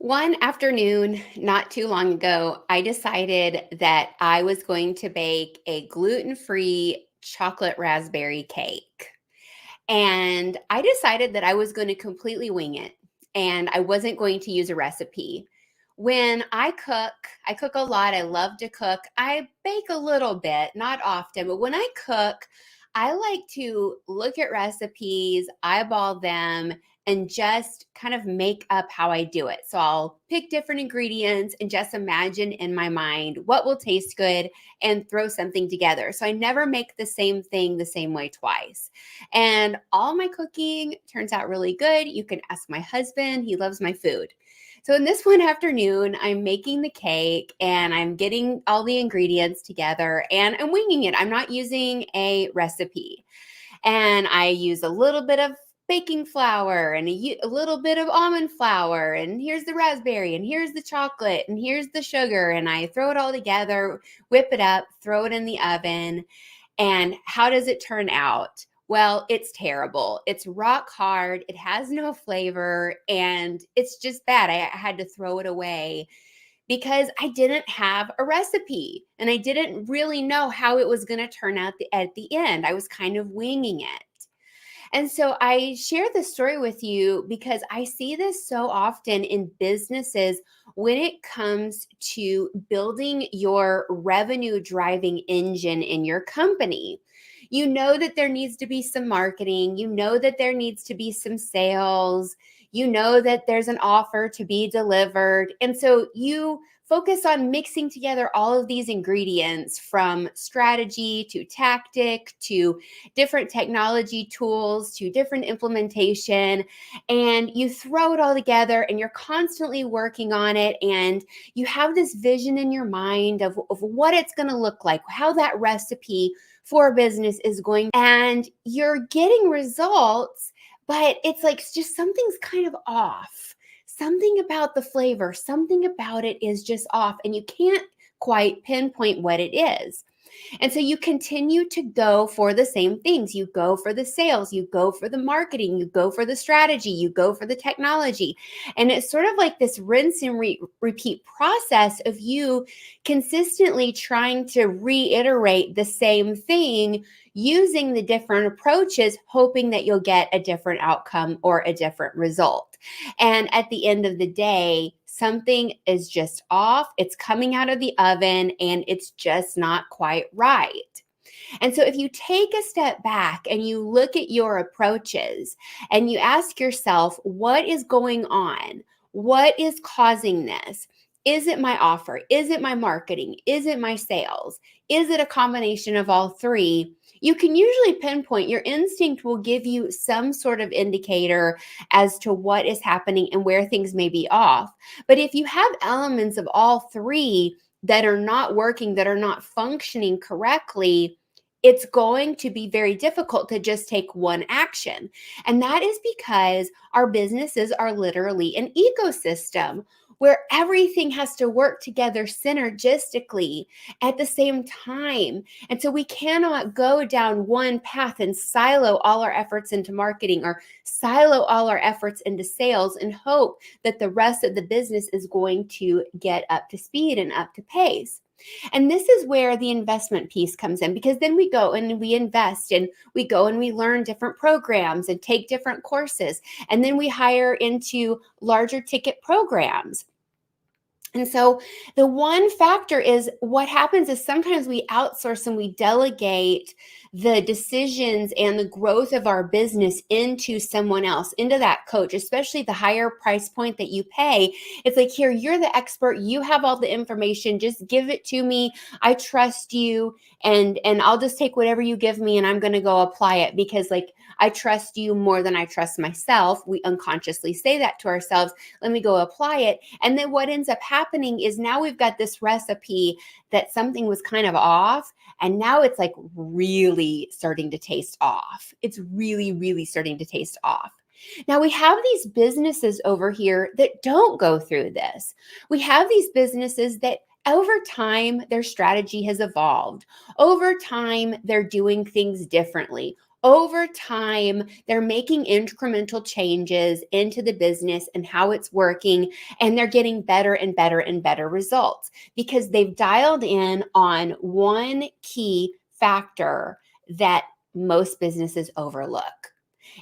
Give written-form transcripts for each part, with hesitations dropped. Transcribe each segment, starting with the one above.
One afternoon, not too long ago, I decided that I was going to bake a gluten-free chocolate raspberry cake. And I decided that I was going to completely wing it and I wasn't going to use a recipe. When I cook a lot. I love to cook. I bake a little bit, not often, but when I cook, I like to look at recipes, eyeball them, and just kind of make up how I do it. So I'll pick different ingredients and just imagine in my mind what will taste good and throw something together. So I never make the same thing the same way twice. And all my cooking turns out really good. You can ask my husband, he loves my food. So, in this one afternoon, I'm making the cake and I'm getting all the ingredients together and I'm winging it. I'm not using a recipe. And I use a little bit of baking flour and a little bit of almond flour. And here's the raspberry, and here's the chocolate, and here's the sugar. And I throw it all together, whip it up, throw it in the oven. And how does it turn out? Well, it's terrible. It's rock hard. It has no flavor and it's just bad. I had to throw it away because I didn't have a recipe and I didn't really know how it was going to turn out at the end. I was kind of winging it. And so I share this story with you because I see this so often in businesses when it comes to building your revenue driving engine in your company. You know that there needs to be some marketing, you know that there needs to be some sales, you know that there's an offer to be delivered. And so you focus on mixing together all of these ingredients from strategy to tactic to different technology tools to different implementation, and you throw it all together and you're constantly working on it, and you have this vision in your mind of what it's going to look like, how that recipe for a business is going, and you're getting results, but it's like just something's kind of off. Something about the flavor, something about it is just off, and you can't quite pinpoint what it is. And so you continue to go for the same things. You go for the sales, you go for the marketing, you go for the strategy, you go for the technology. And it's sort of like this rinse and repeat process of you consistently trying to reiterate the same thing using the different approaches, hoping that you'll get a different outcome or a different result. And at the end of the day, something is just off. It's coming out of the oven and it's just not quite right. And so if you take a step back and you look at your approaches and you ask yourself, what is going on? What is causing this? Is it my offer? Is it my marketing? Is it my sales? Is it a combination of all three? You can usually pinpoint. Your instinct will give you some sort of indicator as to what is happening and where things may be off. But if you have elements of all three that are not working, that are not functioning correctly, it's going to be very difficult to just take one action. And that is because our businesses are literally an ecosystem where everything has to work together synergistically at the same time. And so we cannot go down one path and silo all our efforts into marketing or silo all our efforts into sales and hope that the rest of the business is going to get up to speed and up to pace. And this is where the investment piece comes in, because then we go and we invest and we go and we learn different programs and take different courses. And then we hire into larger ticket programs. And so the one factor is what happens is sometimes we outsource and we delegate the decisions and the growth of our business into someone else, into that coach, especially the higher price point that you pay. It's like, here, you're the expert. You have all the information. Just give it to me. I trust you. And I'll just take whatever you give me and I'm going to go apply it because like I trust you more than I trust myself. We unconsciously say that to ourselves. Let me go apply it. And then what ends up happening is now we've got this recipe that something was kind of off. And now it's like really starting to taste off. It's really, really starting to taste off. Now we have these businesses over here that don't go through this. We have these businesses that over time, their strategy has evolved. Over time, they're doing things differently. Over time, they're making incremental changes into the business and how it's working, and they're getting better and better and better results because they've dialed in on one key factor that most businesses overlook.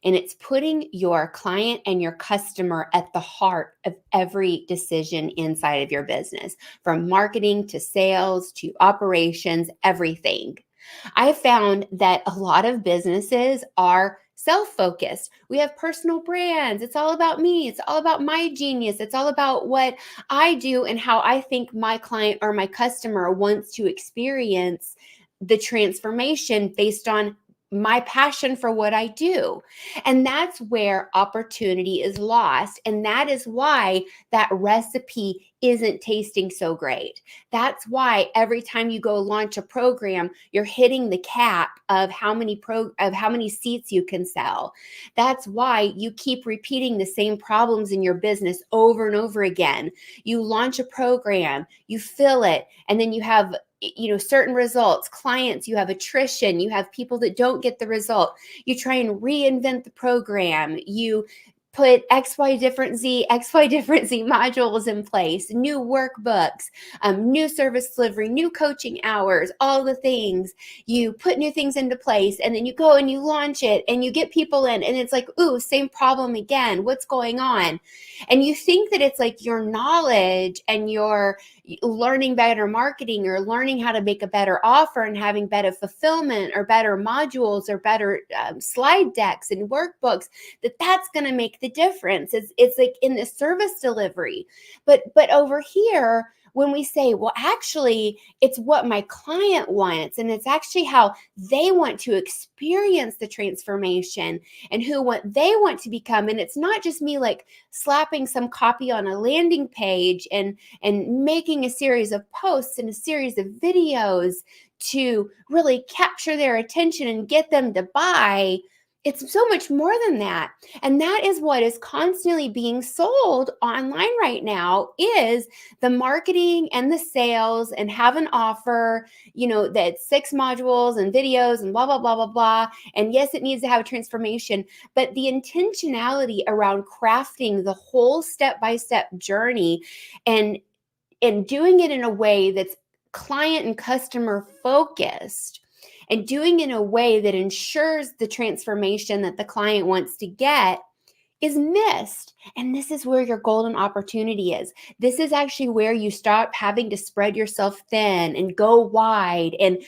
And it's putting your client and your customer at the heart of every decision inside of your business, from marketing to sales to operations, everything. I found that a lot of businesses are self-focused. We have personal brands. It's all about me. It's all about my genius. It's all about what I do and how I think my client or my customer wants to experience the transformation based on my passion for what I do. And that's where opportunity is lost. And that is why that recipe isn't tasting so great. That's why every time you go launch a program, you're hitting the cap of how many seats you can sell. That's why you keep repeating the same problems in your business over and over again. You launch a program, you fill it, and then you have certain results, clients, you have attrition, you have people that don't get the result. You try and reinvent the program. You put XY different Z modules in place, new workbooks, new service delivery, new coaching hours, all the things. You put new things into place, and then you go and you launch it and you get people in, and it's like, ooh, same problem again. What's going on? And you think that it's like your knowledge and your learning better marketing or learning how to make a better offer and having better fulfillment or better modules or better slide decks and workbooks, that's going to make the difference. It's like in the service delivery. But over here, when we say, well, actually, it's what my client wants, and it's actually how they want to experience the transformation and what they want to become. And it's not just me like slapping some copy on a landing page and making a series of posts and a series of videos to really capture their attention and get them to buy. It's so much more than that. And that is what is constantly being sold online right now, is the marketing and the sales, and have an offer, that 6 modules and videos and blah, blah, blah, blah, blah. And yes, it needs to have a transformation, but the intentionality around crafting the whole step-by-step journey and doing it in a way that's client and customer focused, and doing it in a way that ensures the transformation that the client wants to get, is missed. And this is where your golden opportunity is. This is actually where you stop having to spread yourself thin and go wide and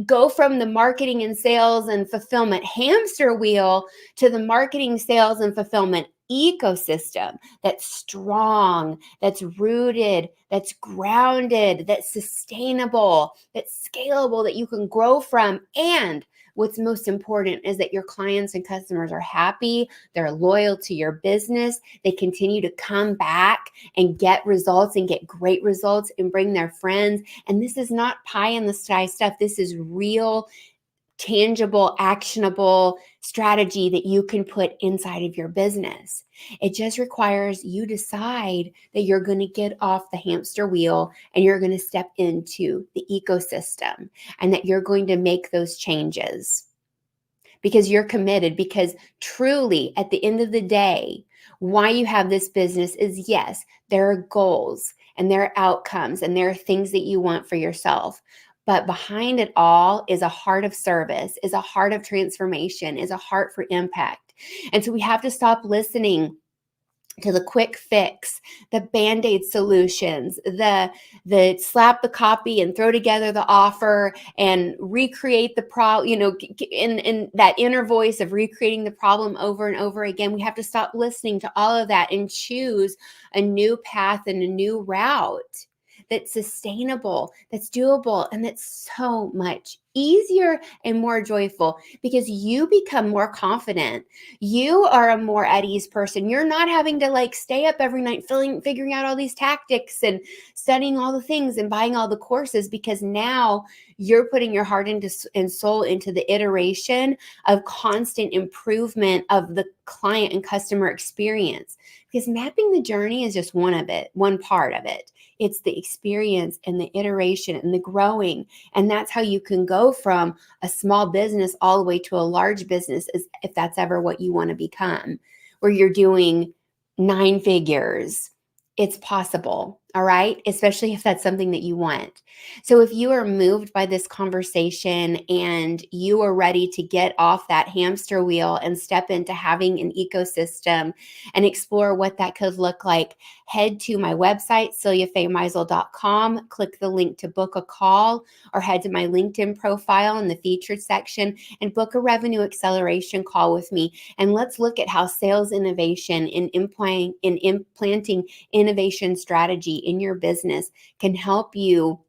go from the marketing and sales and fulfillment hamster wheel to the marketing, sales, and fulfillment ecosystem that's strong, that's rooted, that's grounded, that's sustainable, that's scalable, that you can grow from. And what's most important is that your clients and customers are happy, they're loyal to your business, they continue to come back and get results and get great results and bring their friends. And this is not pie in the sky stuff. This is real, tangible, actionable strategy that you can put inside of your business. It just requires you decide that you're going to get off the hamster wheel and you're going to step into the ecosystem, and that you're going to make those changes because you're committed. Because truly, at the end of the day, why you have this business is, yes, there are goals and there are outcomes and there are things that you want for yourself. But behind it all is a heart of service, is a heart of transformation, is a heart for impact. And so we have to stop listening to the quick fix, the Band-Aid solutions, the slap the copy and throw together the offer and recreate the problem, in that inner voice of recreating the problem over and over again. We have to stop listening to all of that and choose a new path and a new route that's sustainable, that's doable, and that's so much easier and more joyful because you become more confident. You are a more at ease person. You're not having to stay up every night figuring out all these tactics and studying all the things and buying all the courses, because now you're putting your heart and soul into the iteration of constant improvement of the client and customer experience. Because mapping the journey is just one part of it. It's the experience and the iteration and the growing. And that's how you can go grow from a small business all the way to a large business, if that's ever what you want to become, where you're doing 9 figures. It's possible, all right? Especially if that's something that you want. So if you are moved by this conversation and you are ready to get off that hamster wheel and step into having an ecosystem and explore what that could look like, head to my website, celiafaymeisel.com, click the link to book a call, or head to my LinkedIn profile in the featured section and book a revenue acceleration call with me. And let's look at how sales innovation and implanting innovation strategy in your business can help you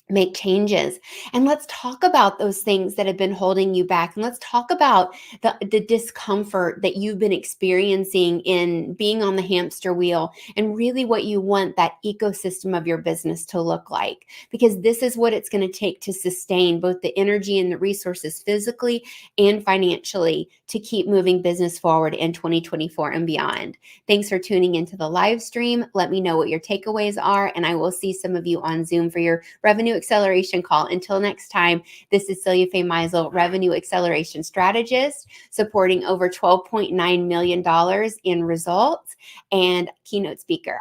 make changes. And let's talk about those things that have been holding you back. And let's talk about the discomfort that you've been experiencing in being on the hamster wheel and really what you want that ecosystem of your business to look like. Because this is what it's going to take to sustain both the energy and the resources physically and financially to keep moving business forward in 2024 and beyond. Thanks for tuning into the live stream. Let me know what your takeaways are, and I will see some of you on Zoom for your revenue acceleration call. Until next time, this is Celia Faye Meisel, Revenue Acceleration Strategist, supporting over $12.9 million in results and keynote speaker.